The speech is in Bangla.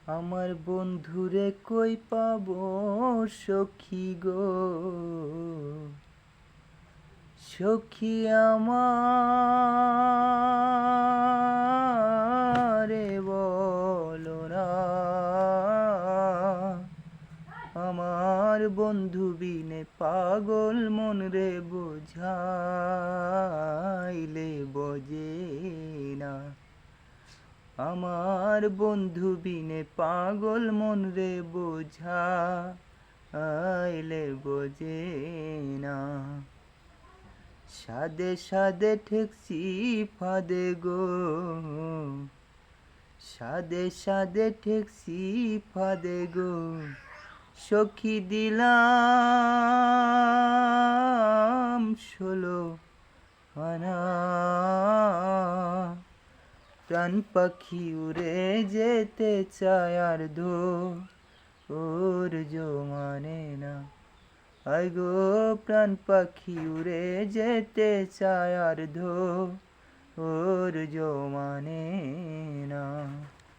আমার বন্ধুরে কই পাবো সখী গো, সখী আমারে বলো না। আমার বন্ধু বিনে পাগল মন রে বোঝাইলে বোঝে না। আমার বন্ধু বিনে পাগল মন রে বোঝাইলে বোঝে না। সাদে সাদে ঠেকছি ফাদে গো, সাদে সাদে ঠেকছি ফাদে গো, সখী দিলাম 16 আনা। প্রাণ পাখি উড়ে যেতে চায় আর ওর মানে না। আয় গো প্রাণ পাখি উড়ে যেতে চায় আর ওর মানে না।